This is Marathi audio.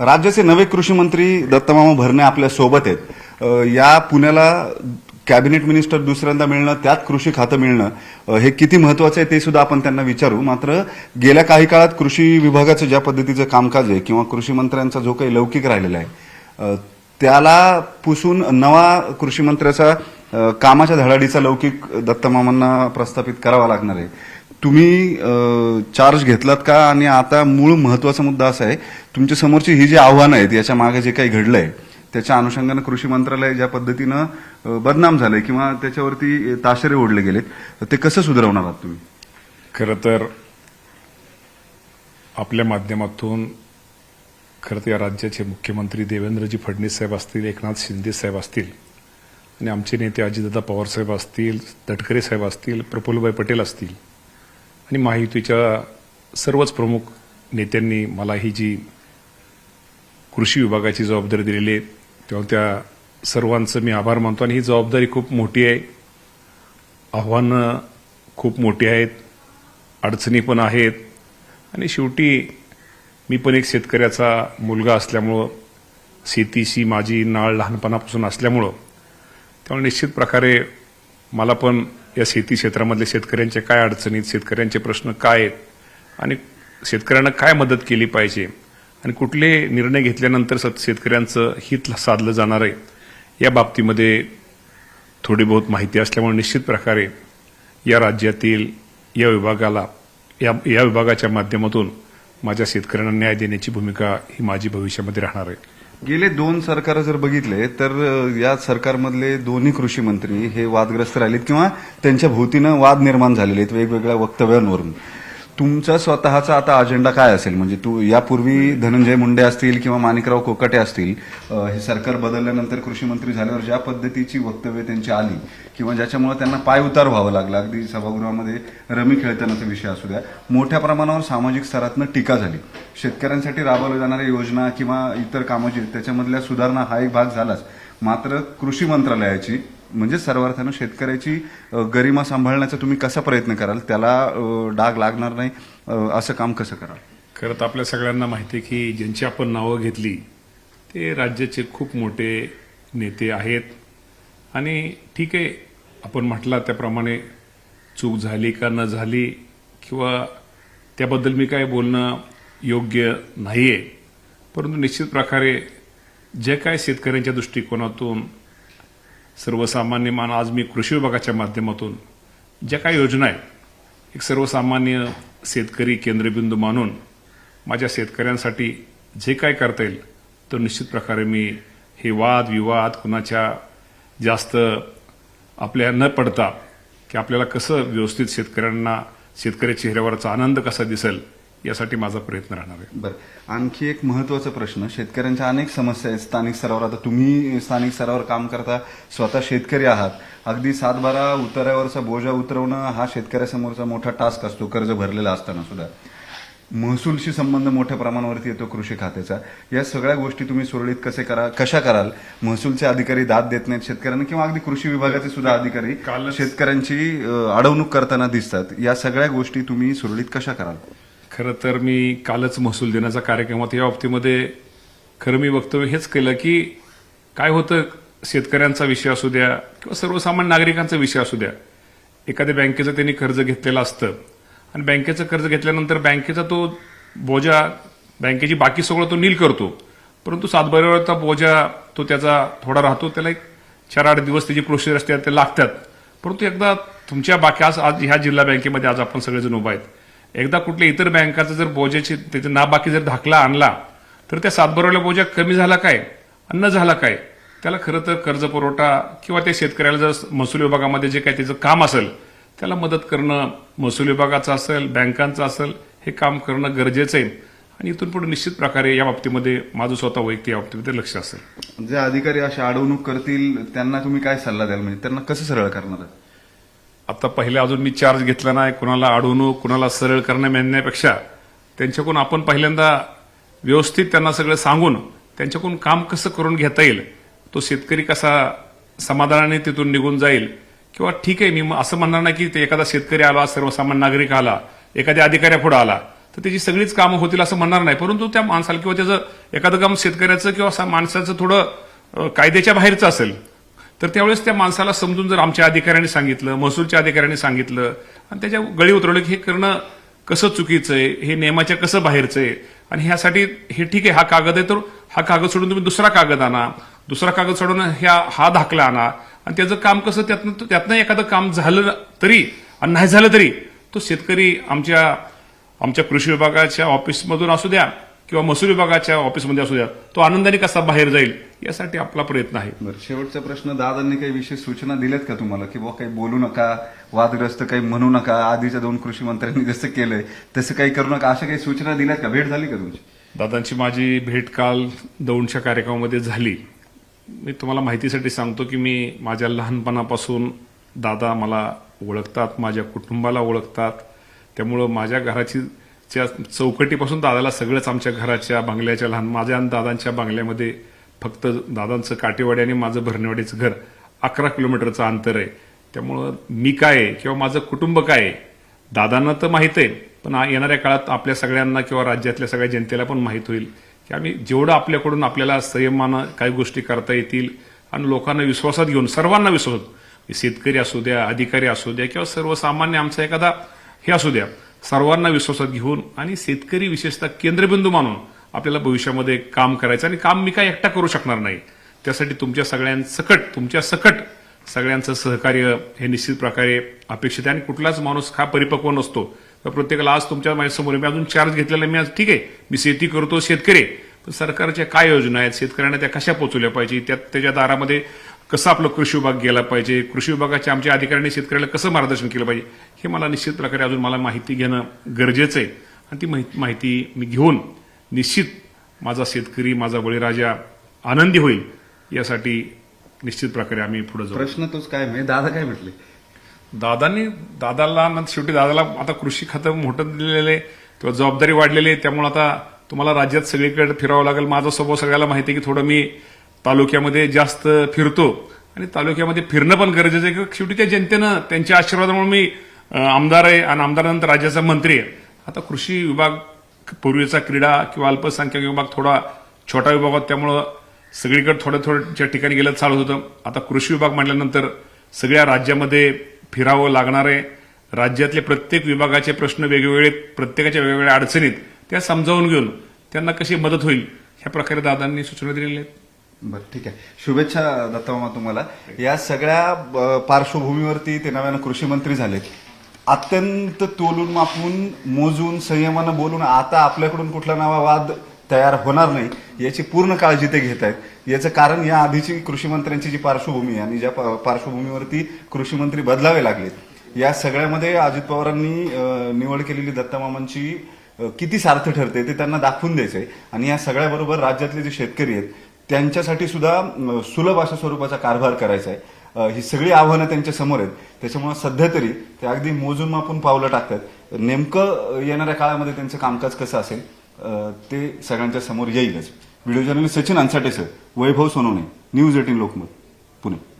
राज्याचे नवे कृषी मंत्री दत्तमामा भरणे आपल्या सोबत आहेत। या पुण्याला कॅबिनेट मिनिस्टर दुसऱ्यांदा मिळणं, त्यात कृषी खातं मिळणं हे किती महत्वाचं आहे ते सुद्धा आपण त्यांना विचारू। मात्र गेल्या काही काळात कृषी विभागाचं ज्या पद्धतीचं कामकाज आहे किंवा कृषी मंत्र्यांचा जो काही लौकिक राहिलेला आहे त्याला पुसून नवा कृषी मंत्र्याचा कामाच्या धडाडीचा लौकिक दत्तमामांना प्रस्थापित करावा लागणार आहे। तुम्ही चार्ज घेतलात का? आणि आता मूळ महत्वाचा मुद्दा असा आहे, तुमच्या समोरची ही जी आव्हानं आहेत याच्या मागे जे काही घडलंय त्याच्या अनुषंगानं कृषी मंत्रालय ज्या पद्धतीनं बदनाम झालंय किंवा त्याच्यावरती ताशेरे ओढले गेलेत ते कसं सुधारवणार आहात तुम्ही? खरं तर आपल्या माध्यमातून या राज्याचे मुख्यमंत्री देवेंद्रजी फडणवीस साहेब असतील, एकनाथ शिंदे साहेब असतील आणि आमचे नेते अजितदादा पवार साहेब असतील, तटकरे साहेब असतील, प्रफुल्लभाई पटेल असतील आणि महायुतीच्या सर्वच प्रमुख नेत्यांनी मला ही जी कृषी विभागाची जबाबदारी दिलेली आहे तेव्हा त्या सर्वांचं मी आभार मानतो। आणि ही जबाबदारी खूप मोठी आहे, आव्हानं खूप मोठी आहेत, अडचणी पण आहेत आणि शेवटी मी पण एक शेतकऱ्याचा मुलगा असल्यामुळं, शेतीशी माझी नाळ लहानपणापासून असल्यामुळं त्यामुळे निश्चित प्रकारे मला पण या शेती क्षेत्रामधल्या शेतकऱ्यांच्या काय अडचणीत, शेतकऱ्यांचे प्रश्न काय आहेत आणि शेतकऱ्यांना काय मदत केली पाहिजे आणि कुठले निर्णय घेतल्यानंतर शेतकऱ्यांचं हित साधलं जाणार आहे या बाबतीमध्ये थोडी बहुत माहिती असल्यामुळे निश्चित प्रकारे या राज्यातील या विभागाला या विभागाच्या माध्यमातून माझ्या शेतकऱ्यांना न्याय देण्याची भूमिका ही माझी भविष्यामध्ये राहणार आहे। गेले दोन सरकार जर बघितले तर या सरकारमधले दोन्ही कृषी मंत्री हे वादग्रस्त राहिलेत किंवा त्यांच्या भोवतीनं वाद निर्माण झालेले आहेत वेगवेगळ्या वक्तव्यांवरून। तुमचा स्वतःचा आता अजेंडा काय असेल? म्हणजे यापूर्वी धनंजय मुंडे असतील किंवा माणिकराव कोकाटे असतील, हे सरकार बदलल्यानंतर कृषी मंत्री झाल्यावर ज्या पद्धतीची वक्तव्य त्यांची आली किंवा ज्याच्यामुळे त्यांना पाय उतार व्हावं लागलं, अगदी सभागृहामध्ये रमी खेळतानाचा विषय असू द्या, मोठ्या प्रमाणावर सामाजिक स्तरातनं टीका झाली। शेतकऱ्यांसाठी राबवल्या जाणाऱ्या योजना किंवा इतर कामं जी त्याच्यामधल्या सुधारणा हा एक भाग झालाच, मात्र कृषी मंत्रालयाची म्हणजे सर्वार्थानं शेतकऱ्याची गरिमा सांभाळण्याचा तुम्ही कसा प्रयत्न कराल, त्याला डाग लागणार नाही असं काम कसं कराल? खरं तर आपल्या सगळ्यांना माहिती आहे की ज्यांची आपण नावं घेतली ते राज्याचे खूप मोठे नेते आहेत आणि ठीक आहे, आपण म्हटलं त्याप्रमाणे चूक झाली का न झाली किंवा त्याबद्दल मी काय बोलणं योग्य नाही आहे, परंतु निश्चित प्रकारे जे काय शेतकऱ्यांच्या दृष्टिकोनातून सर्वसामान्य आज मी कृषी विभागाच्या माध्यमातून ज्या काही योजना आहेत, एक सर्वसामान्य शेतकरी केंद्रबिंदू मानून माझ्या शेतकऱ्यांसाठी जे काय करता येईल तर निश्चित प्रकारे मी हे वाद विवाद कुणाच्या जास्त आपल्या न पडता की आपल्याला कसं व्यवस्थित शेतकरी चेहऱ्यावरचा आनंद कसा दिसेल यासाठी माझा प्रयत्न राहणार आहे। बरं, आणखी एक महत्वाचा प्रश्न, शेतकऱ्यांच्या अनेक समस्या आहेत स्थानिक स्तरावर। आता तुम्ही स्थानिक स्तरावर काम करता, स्वतः शेतकरी आहात, अगदी 7-12 उतार्यावरचा बोजा उतरवणं हा शेतकऱ्यासमोरचा मोठा टास्क असतो, कर्ज भरलेला असताना सुद्धा। महसूलशी संबंध मोठ्या प्रमाणावरती येतो कृषी खात्याचा, या सगळ्या गोष्टी तुम्ही सुरळीत कशा कराल? महसूलचे अधिकारी दाद देत नाहीत शेतकऱ्यांना किंवा अगदी कृषी विभागाचे सुद्धा अधिकारी शेतकऱ्यांची अडवणूक करताना दिसतात, या सगळ्या गोष्टी तुम्ही सुरळीत कशा कराल? खरं तर मी कालच महसूल दिनाचा कार्यक्रम होता, या बाबतीमध्ये खरं मी वक्तव्य हेच केलं की काय होतं, शेतकऱ्यांचा विषय असू द्या किंवा सर्वसामान्य नागरिकांचा विषय असू द्या, एखाद्या बँकेचं त्यांनी कर्ज घेतलेलं असतं आणि बँकेचं कर्ज घेतल्यानंतर बँकेचा तो बोजा, बँकेची बाकी सगळं तो नील करतो, परंतु 7-12 बोजा तो त्याचा थोडा राहतो, त्याला एक 4-8 दिवस त्याची प्रोसेस असते, ते लागतात। परंतु एकदा तुमच्या बाकी आज ह्या जिल्हा बँकेमध्ये आज आपण सगळेजण उभा आहेत, एकदा कुठल्या इतर बँकाचा जर बोजाची त्याचा नाबाकी जर दाखला आणला तर त्या 7-12 बोजा कमी झाला काय, अन्न झाला काय, त्याला खरं तर कर्ज पुरवठा किंवा त्या शेतकऱ्याला जर महसूल विभागामध्ये जे काही त्याचं काम असेल त्याला मदत करणं महसूल विभागाचं असेल, बँकांचं असेल, हे काम करणं गरजेचं आहे आणि इथून पुढे निश्चित प्रकारे या बाबतीमध्ये माझं स्वतः वैयक्तिक या बाबतीमध्ये लक्ष असेल। जे अधिकारी अशा अडवणूक करतील त्यांना तुम्ही काय सल्ला द्याल? म्हणजे त्यांना कसं सरळ करणार? आता पहिले अजून मी चार्ज घेतला नाही, कुणाला अडवणूक कुणाला सरळ करणं म्हणण्यापेक्षा त्यांच्याकडून आपण पहिल्यांदा व्यवस्थित त्यांना सगळं सांगून त्यांच्याकडून काम कसं करून घेता येईल, तो शेतकरी कसा समाधानाने तिथून निघून जाईल किंवा ठीक आहे, मी असं म्हणणार नाही की ते एखादा शेतकरी आला, सर्वसामान्य नागरिक आला, एखाद्या अधिकाऱ्यापुढे आला तर त्याची सगळीच कामं होतील असं म्हणणार नाही, परंतु त्या माणसाला किंवा त्याचं एखादं काम शेतकऱ्याचं किंवा असं माणसाचं थोडं कायद्याच्या बाहेरचं असेल तर त्यावेळेस त्या माणसाला समजून जर आमच्या अधिकाऱ्यांनी सांगितलं, महसूलच्या अधिकाऱ्यांनी सांगितलं आणि त्याच्या गळी उतरवलं की हे करणं कसं चुकीचं आहे, हे नियमाच्या कसं बाहेरचं आहे आणि ह्यासाठी हे ठीक आहे, हा कागद आहे तर हा कागद सोडून तुम्ही दुसरा कागद आणा, दुसरा कागद सोडून हा दाखला आणा आणि त्याचं काम कसं त्यातनं एखादं काम झालं तरी आणि नाही झालं तरी तो शेतकरी आमच्या कृषी विभागाच्या ऑफिसमधून असू द्या किंवा महसूल विभागाच्या ऑफिसमध्ये असू द्या तो आनंदाने कसा बाहेर जाईल यासाठी आपला प्रयत्न आहे. बरं, शेवटचा प्रश्न, दादांनी काही विशेष सूचना दिल्यात का तुम्हाला की बुवा काही बोलू नका, वादग्रस्त काही म्हणू नका, आधीच्या 2 कृषी मंत्र्यांनी जसं केलंय तसं काही करू नका, अशा काही सूचना दिल्यात का? भेट झाली का तुमची? दादांची माझी भेट काल दौंडच्या कार्यक्रमामध्ये झाली. मी तुम्हाला माहितीसाठी सांगतो की मी माझ्या लहानपणापासून दादा मला ओळखतात, माझ्या कुटुंबाला ओळखतात, त्यामुळं माझ्या घराची चौकटीपासून दादाला सगळंच आमच्या घराच्या बंगल्याच्या माझ्या आणि दादांच्या बंगल्यामध्ये फक्त दादांचं काटेवाडी आणि माझं भरणेवाडीचं घर 11 किलोमीटरचं अंतर आहे. त्यामुळं मी काय आहे किंवा माझं कुटुंब काय आहे दादांना तर माहीत आहे, पण येणाऱ्या काळात आपल्या सगळ्यांना किंवा राज्यातल्या सगळ्या जनतेला पण माहीत होईल की आम्ही जेवढं आपल्याकडून आपल्याला संयमानं काही गोष्टी करता येतील आणि लोकांना विश्वासात घेऊन, सर्वांना विश्वासात, शेतकरी असू द्या, अधिकारी असू द्या किंवा सर्वसामान्य आमचा एखादा हे असू द्या, सर्वांना विश्वासात घेऊन आणि शेतकरी विशेषतः केंद्रबिंदू मानून आपल्याला भविष्यामध्ये काम करायचं आणि काम मी काय एकटा करू शकणार नाही. त्यासाठी तुमच्या सकट सगळ्यांचं सहकार्य हे निश्चित प्रकारे अपेक्षित आहे आणि कुठलाच माणूस हा परिपक्व नसतो. तर प्रत्येकाला आज तुमच्या माझ्यासमोर मी अजून चार्ज घेतलेला मी आज ठीक आहे, मी शेती करतो, शेतकरी, पण सरकारच्या काय योजना आहेत, शेतकऱ्यांना त्या कशा पोहोचवल्या पाहिजे, त्याच्या दारामध्ये कसं आपलं कृषी विभाग गेला पाहिजे, कृषी विभागाच्या आमच्या अधिकाऱ्यांनी शेतकऱ्याला कसं मार्गदर्शन केलं पाहिजे, हे मला निश्चित प्रकारे अजून मला माहिती घेणं गरजेचं आहे आणि ती माहिती मी घेऊन निश्चित माझा शेतकरी, माझा बळीराजा आनंदी होईल यासाठी निश्चित प्रकारे आम्ही पुढे जाऊ. प्रश्न तोच काय म्हणजे दादा काय म्हटले? शेवटी दादाला आता कृषी खातं मोठं दिलेलं आहे किंवा जबाबदारी वाढलेली आहे, त्यामुळे आता तुम्हाला राज्यात सगळीकडे फिरावं लागेल. माझा स्वभाव सगळ्याला माहिती आहे की थोडं मी तालुक्यामध्ये जास्त फिरतो आणि तालुक्यामध्ये फिरणं पण गरजेचं आहे की शेवटी त्या जनतेनं त्यांच्या आशीर्वादामुळे मी आमदार आहे आणि आमदारानंतर राज्याचा मंत्री आहे. आता कृषी विभाग पूर्वीचा क्रीडा किंवा अल्पसंख्याक विभाग थोडा छोटा विभाग होता, त्यामुळं सगळीकडे थोड्या ठिकाणी गेलं चालत होतं. आता कृषी विभाग म्हटल्यानंतर सगळ्या राज्यामध्ये फिरावं लागणार आहे. राज्यातले प्रत्येक विभागाचे प्रश्न वेगवेगळे, प्रत्येकाच्या वेगवेगळ्या अडचणीत त्या समजावून घेऊन त्यांना कशी मदत होईल ह्या प्रकारे दादांनी सूचना दिलेल्या आहेत. बरं, ठीक आहे. शुभेच्छा दत्तामामा तुम्हाला. या सगळ्या पार्श्वभूमीवरती ते नव्यानं कृषी मंत्री झालेत. अत्यंत तोलून मापून मोजून संयमानं बोलून आता आपल्याकडून कुठला नवा वाद तयार होणार नाही याची पूर्ण काळजी ते घेत आहेत. याचं कारण या आधीची कृषी मंत्र्यांची जी पार्श्वभूमी आणि ज्या पार्श्वभूमीवरती कृषी मंत्री बदलावे लागलेत या सगळ्यामध्ये अजित पवारांनी निवड केलेली दत्तामामांची किती सार्थ ठरते ते त्यांना दाखवून द्यायचंय आणि या सगळ्याबरोबर राज्यातले जे शेतकरी आहेत त्यांच्यासाठी सुद्धा सुलभ अशा स्वरूपाचा कारभार करायचा आहे. ही सगळी आव्हानं त्यांच्या समोर आहेत. त्याच्यामुळे सध्या तरी ते अगदी मोजून मापून पावलं टाकतात. नेमकं येणाऱ्या काळामध्ये त्यांचं कामकाज कसं असेल ते सगळ्यांच्या समोर येईलच. व्हिडिओ जर्नलिस्ट सचिन अन्साटेसह वैभव सोनवणे, न्यूज 18 लोकमत, पुणे.